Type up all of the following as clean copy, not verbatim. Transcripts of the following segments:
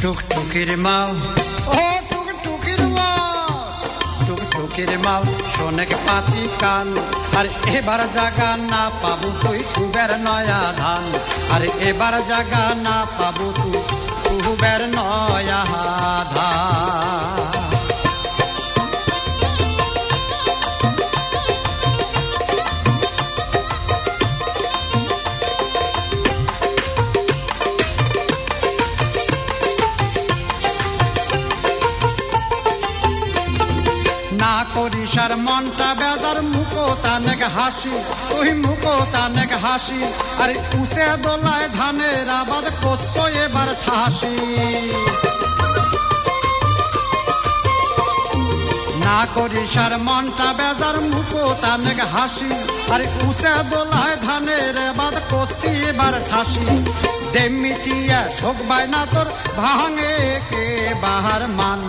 টুকটুকির মাও ও টুকটুকির মাও টুকটুকির মাও শোনেক পাতি কান আর এবার জাগা না পাবো তুই খুবের নয়া ধান আর এবার জাগা না পাবো তুই খুবের নয়া ধান না করিস আর মনটা বেজার মুখো তানেক হাসি তুই মুখো তানেক হাসি আরে উসে দোলায় ধানের আবাদ করছো এবার ঠাসি না করিস আর মনটা বেজার মুখো তানেক হাসি আরে উসে দোলায় ধানের আবাদ করছি এবার ঠাসি দেমিটিয়া শোক বাইনা তোর ভাঙে কে বাহার মান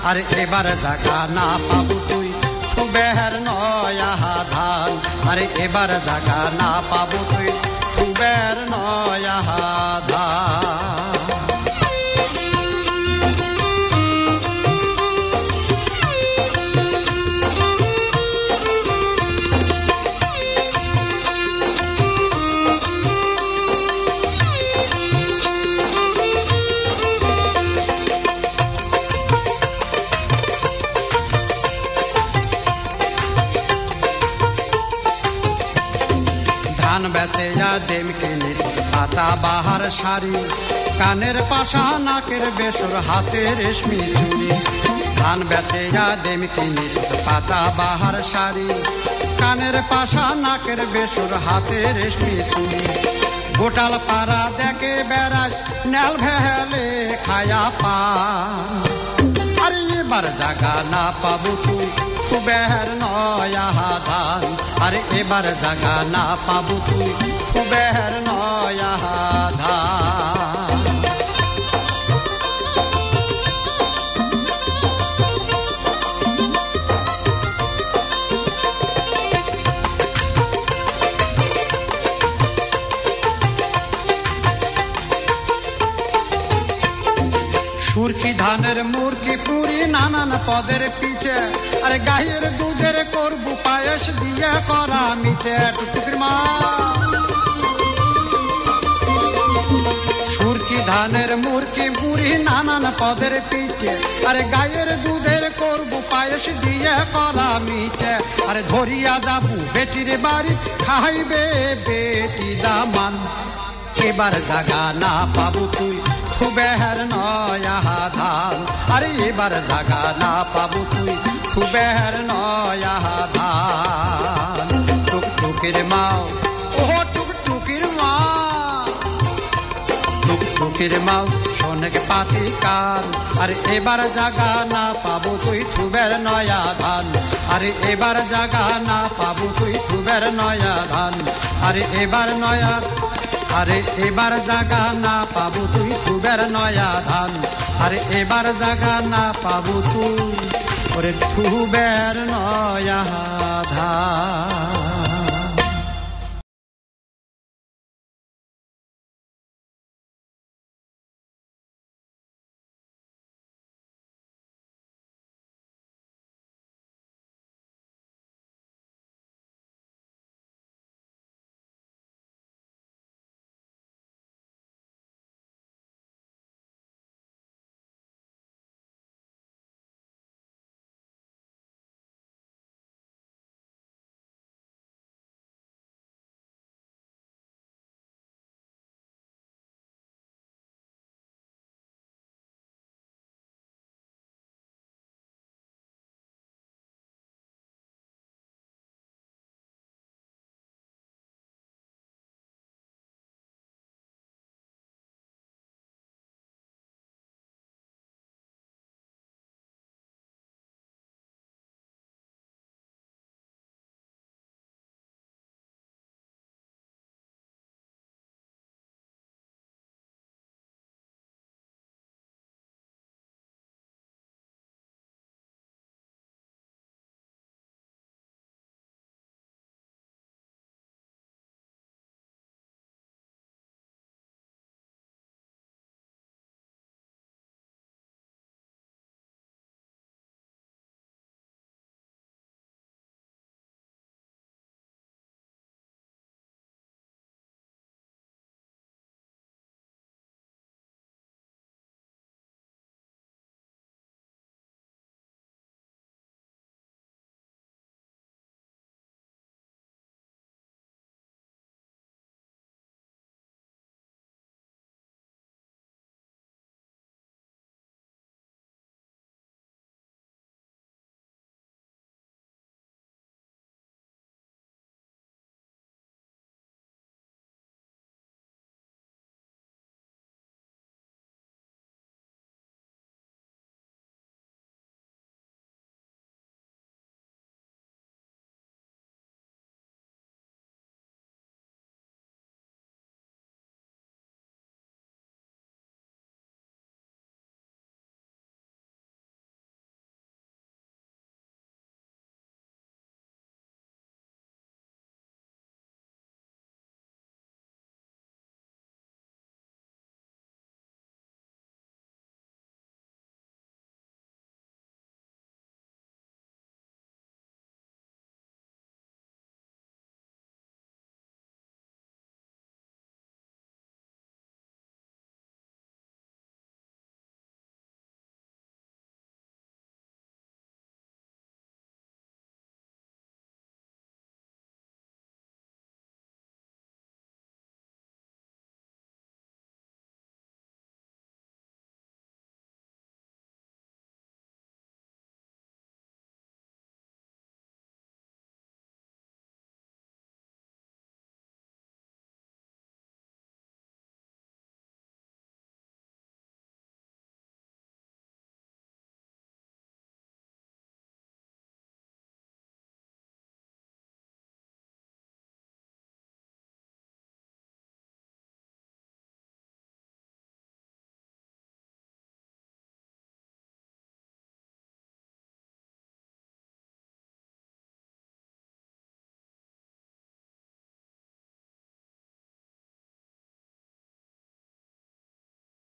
আর এবার জাগা না পাবো তুই খুবের নয়া ধান আরে এবার জাগা না পাবো তুই খুবের নয়া ধান বেচে যা দেম কিনে পাতা বাহার শাড়ি কানের পাশা নাকের বেসর হাতে রেশমি চুড়ি ধান বেচে যা দেম কিনে পাতা বাহার শাড়ি কানের পাশা নাকের বেসর হাতে রেশমি চুড়ি গোটাল পাড়া দেখে বেড়াস নেল ভেলে খায়া পান আরে এবার জাগা না পাবো তুই খুবের নয়া ধান আরে এবার জাগা না পাবো তুই খুবের নয়া ধান সুরকি ধানের মুরকি পুরি নানান পদের পিঠে আরে গায়ের দুধের করবু পায়েস দিয়ে করা মিঠে টুকটুকির মা সুরকি ধানের মুরকি পুরি নানান পদের পিঠে আরে গায়ের দুধের করবু পায়েস দিয়ে করা মিঠে আরে ধরিয়া যাবু বেটির বাড়ি খাইবে বেটি দামান এবার জাগা না পাবো তুই খুবের নয়া ধান আরে এবার জাগা না পাবো তুই খুবের নয়া ধান টুকটুকির মাও ও টুকটুকির মা টুকটুকির মাও শোনেক পাতি কান আরে এবার জাগা না পাবো তুই খুবের নয়া ধান আরে এবার জাগা না পাবো তুই খুবের নয়া ধান আরে এবার নয়া আরে এবার জাগা না পাবো তুই খুবের নয়া ধান আরে এবার জাগা না পাবো তুই ওরে খুবের নয়া ধান